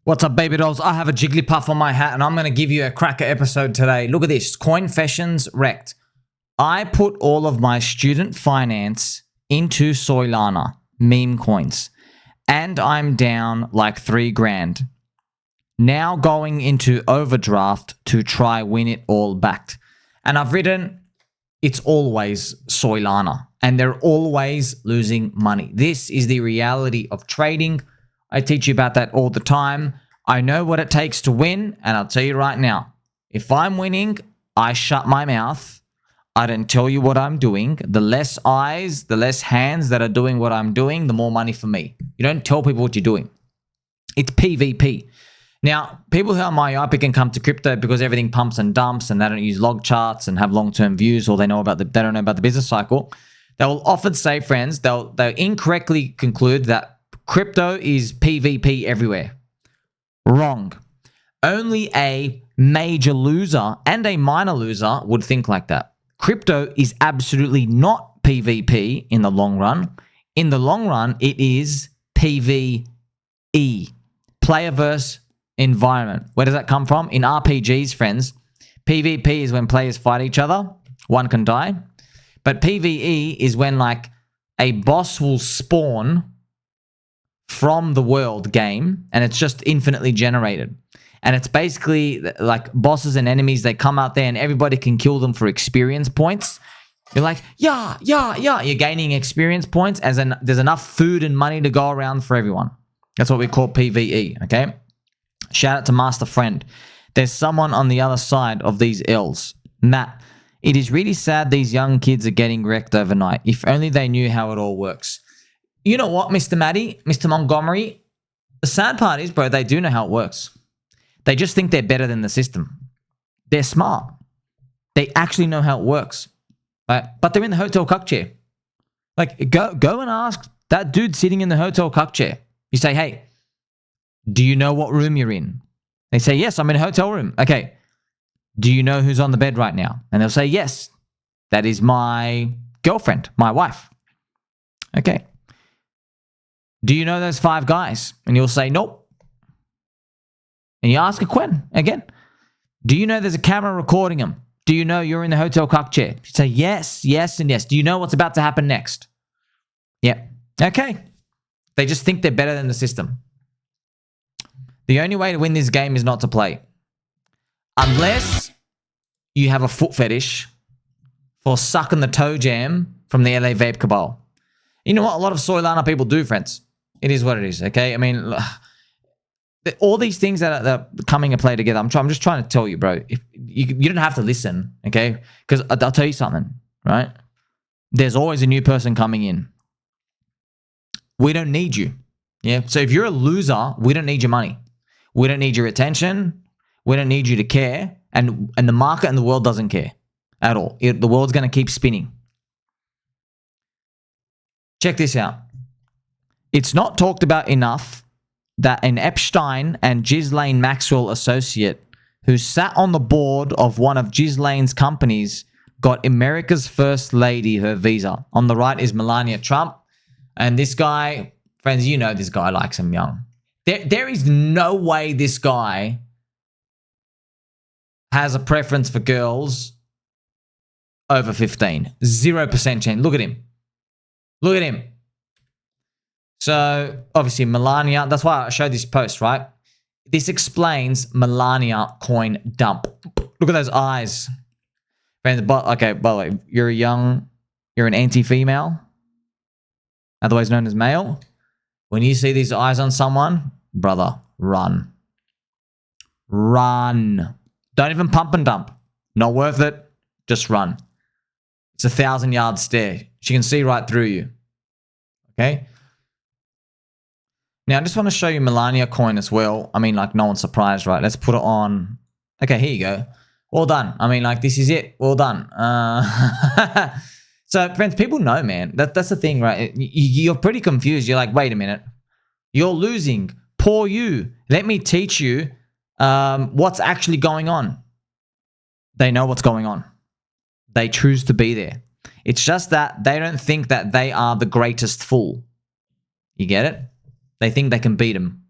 What's up, baby dolls? I have a Jigglypuff on my hat and I'm going to give you a cracker episode today. Look at this. Coinfessions Rekt. I put all of my student finance into Solana meme coins and I'm down like 3 grand. Now going into overdraft to try win it all back. And I've written, it's always Solana and they're always losing money. This is the reality of trading. I teach you about that all the time. I know what it takes to win, and I'll tell you right now, if I'm winning, I shut my mouth. I don't tell you what I'm doing. The less eyes, the less hands that are doing what I'm doing, the more money for me. You don't tell people what you're doing. It's PvP. Now, people who are myopic can come to crypto because everything pumps and dumps and they don't use log charts and have long-term views, or they don't know about the business cycle. They will often say, friends, they'll incorrectly conclude that crypto is PvP everywhere. Wrong. Only a major loser and a minor loser would think like that. Crypto is absolutely not PvP in the long run. In the long run, it is PvE. Player versus environment. Where does that come from? In RPGs, friends, PvP is when players fight each other. One can die. But PvE is when like a boss will spawn from the world game and it's just infinitely generated. And it's basically like bosses and enemies, they come out there and everybody can kill them for experience points. You're like, yeah. You're gaining experience points as in there's enough food and money to go around for everyone. That's what we call PvE, okay? Shout out to Master Friend. There's someone on the other side of these L's. Matt, it is really sad these young kids are getting wrecked overnight. If only they knew how it all works. You know what, Mr. Matty, Mr. Montgomery? The sad part is, bro, they do know how it works. They just think they're better than the system. They're smart. They actually know how it works. Right? But they're in the hotel cuck chair. Like, go and ask that dude sitting in the hotel cuck chair. You say, hey, do you know what room you're in? They say, yes, I'm in a hotel room. Okay. Do you know who's on the bed right now? And they'll say, yes, that is my girlfriend, my wife. Okay. Do you know those 5 guys? And you'll say, nope. And you ask a Quen again. Do you know there's a camera recording them? Do you know you're in the hotel cuck chair? You say, yes, yes, and yes. Do you know what's about to happen next? Yeah. Okay. They just think they're better than the system. The only way to win this game is not to play. Unless you have a foot fetish for sucking the toe jam from the LA Vape Cabal. You know what? A lot of Solana people do, friends. It is what it is, okay? I mean, all these things that are coming and play together, I'm just trying to tell you, bro. If you don't have to listen, okay? Because I'll tell you something, right? There's always a new person coming in. We don't need you, yeah? So if you're a loser, we don't need your money. We don't need your attention. We don't need you to care. And the market and the world doesn't care at all. The world's going to keep spinning. Check this out. It's not talked about enough that an Epstein and Ghislaine Maxwell associate who sat on the board of one of Ghislaine's companies got America's first lady her visa. On the right is Melania Trump. And this guy, friends, you know this guy likes him young. There is no way this guy has a preference for girls over 15. 0% chance. Look at him. Look at him. So, obviously, Melania, that's why I showed this post, right? This explains MELANIA Coin dump. Look at those eyes. Friends, okay, by the way, you're an anti-female, otherwise known as male. When you see these eyes on someone, brother, run. Run. Don't even pump and dump. Not worth it. Just run. It's a 1,000-yard stare. She can see right through you. Okay? Now, I just want to show you MELANIA Coin as well. I mean, like, no one's surprised, right? Let's put it on. Okay, here you go. Well done. I mean, like, this is it. Well done. So, friends, people know, man. That's the thing, right? You're pretty confused. You're like, wait a minute. You're losing. Poor you. Let me teach you what's actually going on. They know what's going on. They choose to be there. It's just that they don't think that they are the greatest fool. You get it? They think they can beat him.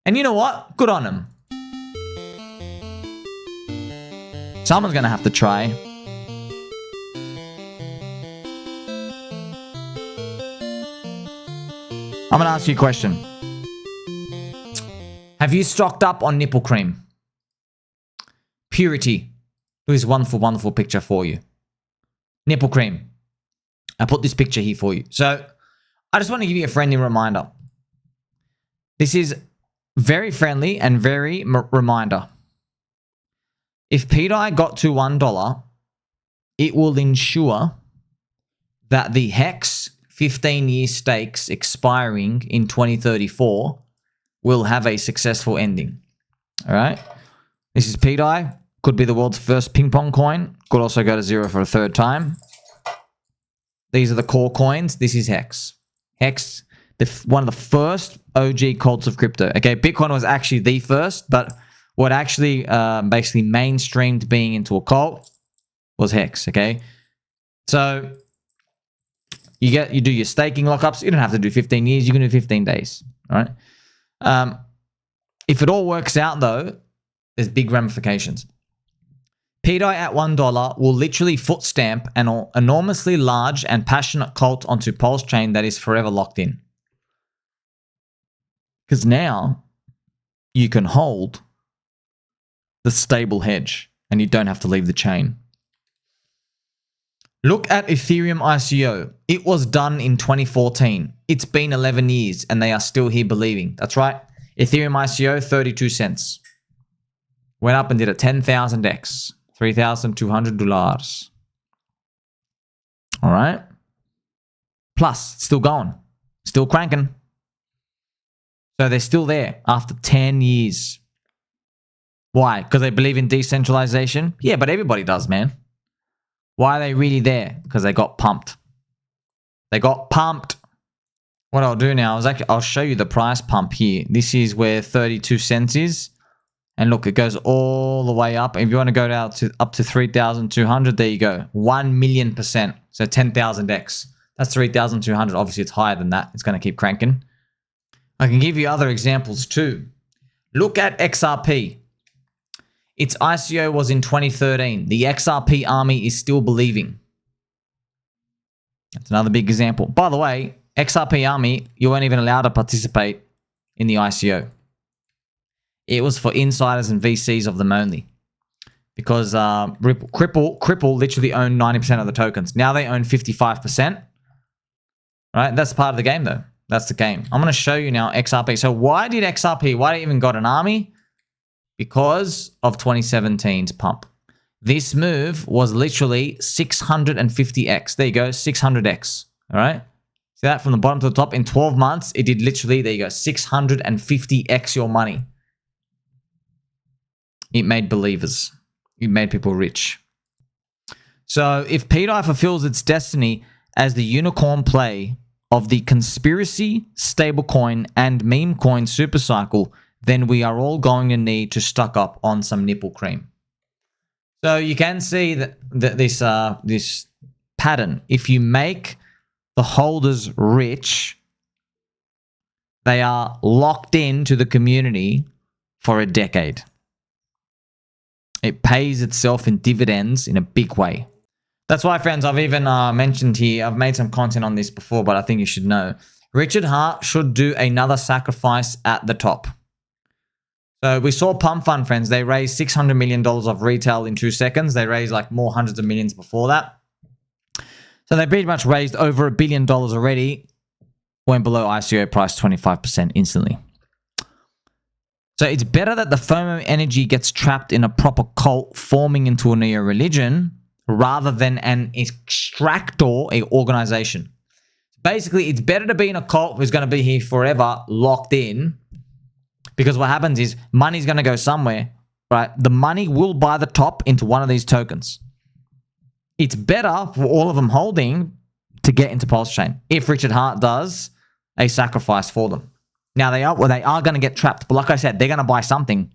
And you know what? Good on him. Someone's going to have to try. I'm going to ask you a question. Have you stocked up on Nipple Cream? Purity. Here's a wonderful, wonderful picture for you. Nipple Cream. I put this picture here for you. So, I just want to give you a friendly reminder. This is very friendly and very reminder. If pDAI got to $1, it will ensure that the HEX 15-year stakes expiring in 2034 will have a successful ending. All right? This is pDAI. Could be the world's first ping pong coin. Could also go to zero for a third time. These are the core coins. This is HEX. HEX, one of the first OG cults of crypto. Okay, Bitcoin was actually the first, but what actually basically mainstreamed being into a cult was HEX. Okay, so you do your staking lockups. You don't have to do 15 years. You can do 15 days. All right. If it all works out though, there's big ramifications. pDAI at $1 will literally foot stamp an enormously large and passionate cult onto PulseChain that is forever locked in. Because now you can hold the stable hedge and you don't have to leave the chain. Look at Ethereum ICO. It was done in 2014. It's been 11 years and they are still here believing. That's right. Ethereum ICO, 32 cents. Went up and did a 10,000x. $3,200. All right. Plus, still going. Still cranking. So they're still there after 10 years. Why? Because they believe in decentralization? Yeah, but everybody does, man. Why are they really there? Because they got pumped. They got pumped. What I'll do now is I'll show you the price pump here. This is where 32 cents is. And look, it goes all the way up. If you want to go down to up to 3,200, there you go. 1,000,000%. So 10,000x. That's 3,200. Obviously, it's higher than that. It's going to keep cranking. I can give you other examples too. Look at XRP. Its ICO was in 2013. The XRP army is still believing. That's another big example. By the way, XRP army, you weren't even allowed to participate in the ICO. It was for insiders and VCs of them only. Because Cripple literally owned 90% of the tokens. Now they own 55%. Right? That's part of the game though. That's the game. I'm going to show you now XRP. So why did it even got an army? Because of 2017's pump. This move was literally 650x. There you go, 600x. All right? See that from the bottom to the top? In 12 months, it did literally, there you go, 650x your money. It made believers. It made people rich. So if pDAI fulfills its destiny as the unicorn play of the conspiracy, stablecoin, and meme coin supercycle, then we are all going to need to stock up on some Nipple Cream. So you can see that this pattern. If you make the holders rich, they are locked into the community for a decade. It pays itself in dividends in a big way. That's why, friends, I've even mentioned here, I've made some content on this before, but I think you should know. Richard Hart should do another sacrifice at the top. So we saw PumpFun, friends. They raised $600 million of retail in 2 seconds. They raised like more hundreds of millions before that. So they pretty much raised over $1 billion already. Went below ICO price 25% instantly. So it's better that the FOMO energy gets trapped in a proper cult forming into a neo-religion rather than an extractor, a organization. Basically, it's better to be in a cult who's going to be here forever, locked in, because what happens is money's going to go somewhere, right? The money will buy the top into one of these tokens. It's better for all of them holding to get into PulseChain if Richard Hart does a sacrifice for them. Now they are going to get trapped, but like I said, they're going to buy something.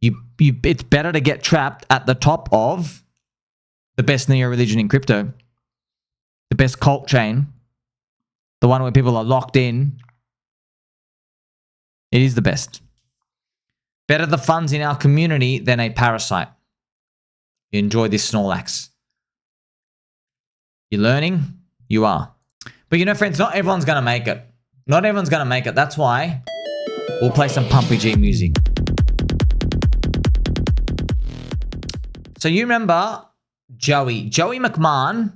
It's better to get trapped at the top of the best neo-religion in crypto, the best cult chain, the one where people are locked in, It is the best. Better the funds in our community than a parasite. You enjoy this Snorlax. You're learning? You are. But you know, friends, not everyone's going to make it. Not everyone's going to make it. That's why we'll play some Pumpy G music. So you remember Joey McMahon.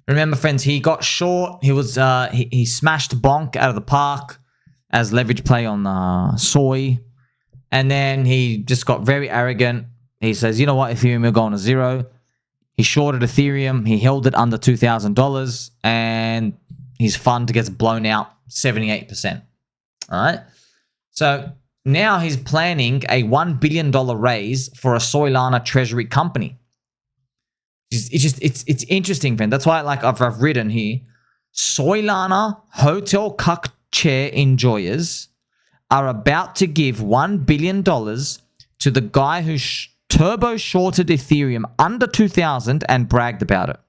Remember, friends, he got short. He was he smashed Bonk out of the park as leverage play on soy. And then he just got very arrogant. He says, you know what, Ethereum will go on to zero. He shorted Ethereum. He held it under $2,000. And his fund gets blown out 78%. All right. So now he's planning a $1 billion raise for a Solana treasury company. It's interesting, friend. That's why, like I've written here, Solana hotel cuck chair enjoyers are about to give $1 billion to the guy who turbo shorted Ethereum under 2,000 and bragged about it.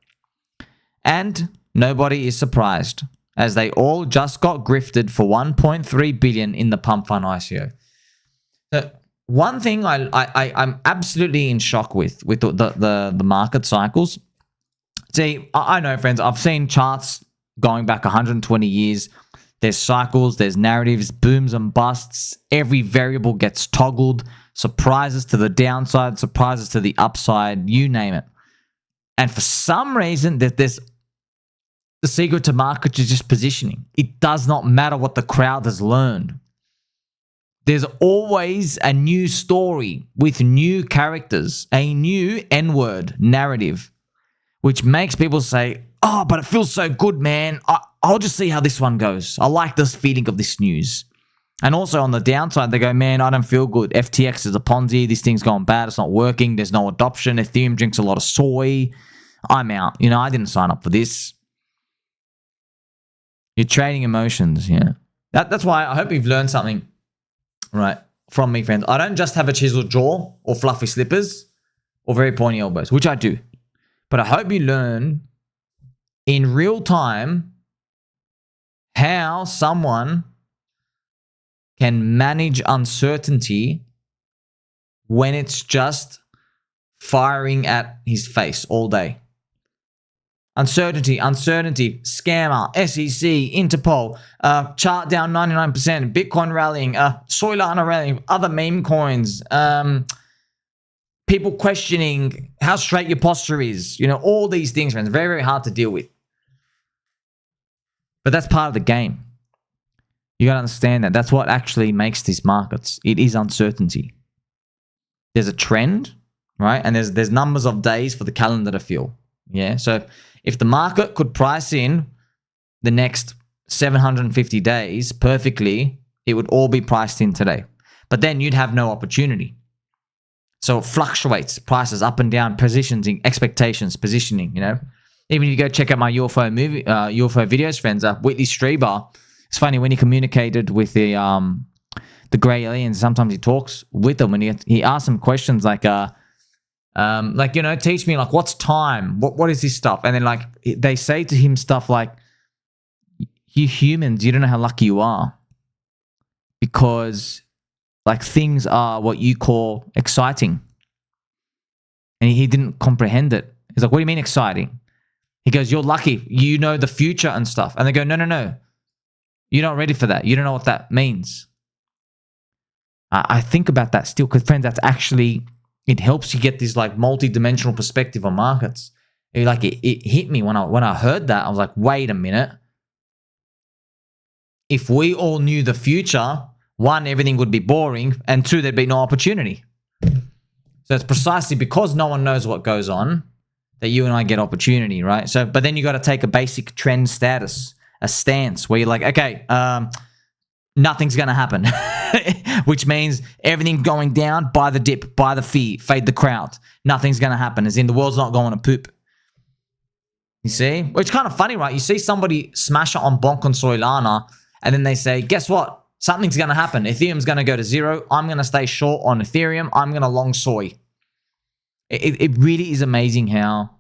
And nobody is surprised, as they all just got grifted for $1.3 billion in the PumpFun ICO. So one thing I'm absolutely in shock with the market cycles. See, I know, friends, I've seen charts going back 120 years. There's cycles, there's narratives, booms and busts. Every variable gets toggled. Surprises to the downside, surprises to the upside, you name it. And for some reason, there's the secret to market is just positioning. It does not matter what the crowd has learned. There's always a new story with new characters, a new N-word narrative, which makes people say, oh, but it feels so good, man. I'll just see how this one goes. I like this feeling of this news. And also on the downside, they go, man, I don't feel good. FTX is a Ponzi. This thing's going bad. It's not working. There's no adoption. Ethereum drinks a lot of soy. I'm out. You know, I didn't sign up for this. You're trading emotions, yeah. That's why I hope you've learned something, right, from me, friends. I don't just have a chiseled jaw or fluffy slippers or very pointy elbows, which I do. But I hope you learn in real time how someone can manage uncertainty when it's just firing at his face all day. Uncertainty, scammer, SEC, Interpol, chart down 99%, Bitcoin rallying, Solana rallying, other meme coins, people questioning how straight your posture is. You know, all these things, friends, very, very hard to deal with. But that's part of the game. You got to understand that. That's what actually makes these markets. It is uncertainty. There's a trend, right? And there's numbers of days for the calendar to fill. Yeah, so if the market could price in the next 750 days perfectly, it would all be priced in today. But then you'd have no opportunity. So it fluctuates, prices up and down, positioning, expectations, positioning, you know. Even if you go check out my UFO videos, friends, Whitley Strieber, it's funny when he communicated with the gray aliens, sometimes he talks with them and he asks them questions like, you know, teach me, like, what's time? What is this stuff? And then, like, they say to him stuff like, you humans, you don't know how lucky you are. Because, like, things are what you call exciting. And he didn't comprehend it. He's like, what do you mean exciting? He goes, you're lucky. You know the future and stuff. And they go, no. You're not ready for that. You don't know what that means. I think about that still because, friends, that's actually... it helps you get this like multi-dimensional perspective on markets. It hit me when I heard that. I was like, wait a minute. If we all knew the future, one, everything would be boring, and two, there'd be no opportunity. So it's precisely because no one knows what goes on that you and I get opportunity, right? So, but then you got to take a basic trend status, a stance where you're like, okay, nothing's going to happen, which means everything going down, buy the dip, buy the fee, fade the crowd. Nothing's going to happen, as in the world's not going to poop. You see? Well, it's kind of funny, right? You see somebody smash it on Bonk on Solana, and then they say, guess what? Something's going to happen. Ethereum's going to go to zero. I'm going to stay short on Ethereum. I'm going to long soy. It really is amazing how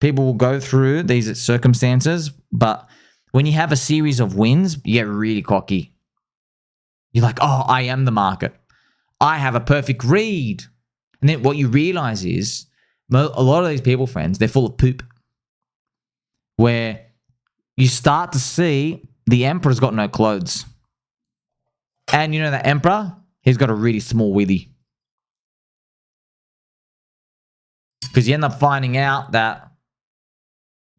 people will go through these circumstances, but when you have a series of wins, you get really cocky. You're like, oh, I am the market. I have a perfect read. And then what you realize is a lot of these people, friends, they're full of poop. Where you start to see the emperor's got no clothes. And you know the emperor? He's got a really small willy. Because you end up finding out that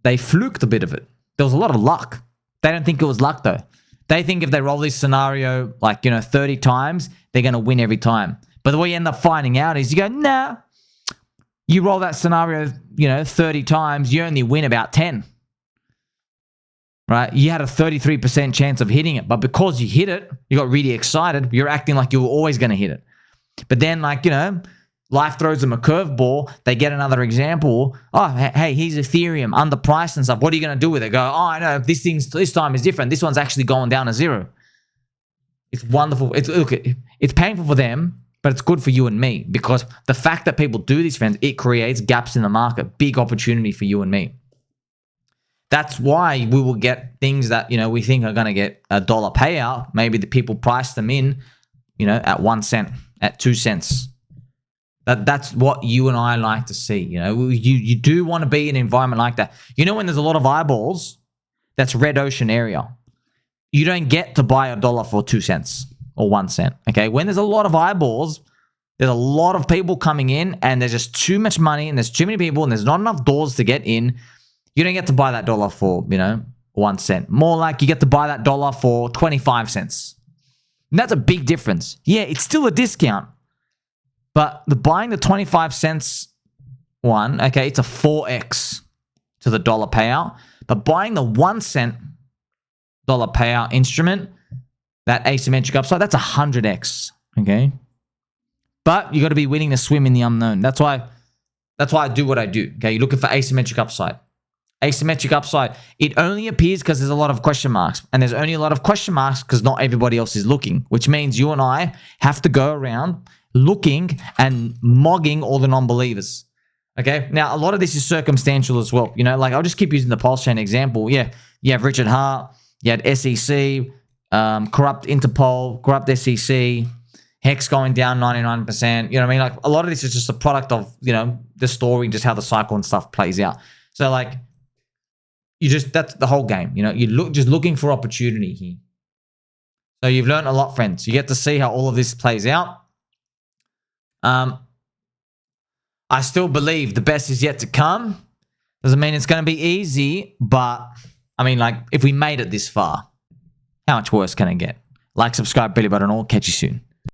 they fluked a bit of it. There was a lot of luck. They don't think it was luck though. They think if they roll this scenario like, 30 times, they're going to win every time. But what you end up finding out is you go, nah, you roll that scenario, 30 times, you only win about 10. Right? You had a 33% chance of hitting it. But because you hit it, you got really excited. You're acting like you were always going to hit it. But then life throws them a curveball. They get another example. Oh, hey, here's Ethereum underpriced and stuff. What are you going to do with it? Go, oh, I know this time is different. This one's actually going down to zero. It's wonderful. It's painful for them, but it's good for you and me because the fact that people do these, friends, it creates gaps in the market. Big opportunity for you and me. That's why we will get things that, we think are going to get $1 payout. Maybe the people price them in, at 1 cent, at 2 cents. That's what you and I like to see. You do want to be in an environment like that. When there's a lot of eyeballs, that's red ocean area. You don't get to buy $1 for 2 cents or 1 cent. Okay. When there's a lot of eyeballs, there's a lot of people coming in and there's just too much money and there's too many people and there's not enough doors to get in. You don't get to buy that $1 for, 1 cent. More like you get to buy that $1 for 25 cents. And that's a big difference. Yeah, it's still a discount. But buying the 25 cents one, okay, it's a 4x to the $1 payout. But buying the 1 cent $1 payout instrument, that asymmetric upside, that's 100x, okay? But you got to be willing to swim in the unknown. That's why I do what I do, okay? You're looking for asymmetric upside. Asymmetric upside, it only appears because there's a lot of question marks. And there's only a lot of question marks because not everybody else is looking, which means you and I have to go around looking and mogging all the non-believers. Okay? Now, a lot of this is circumstantial as well. I'll just keep using the PulseChain example. Yeah, you have Richard Hart, you had SEC, corrupt Interpol, corrupt SEC, Hex going down 99%. You know what I mean? Like, a lot of this is just a product of, the story, just how the cycle and stuff plays out. So, that's the whole game. You're just looking for opportunity here. So you've learned a lot, friends. You get to see how all of this plays out. I still believe the best is yet to come. Doesn't mean it's going to be easy, but if we made it this far, how much worse can it get? Like, subscribe, belly button, all. Catch you soon.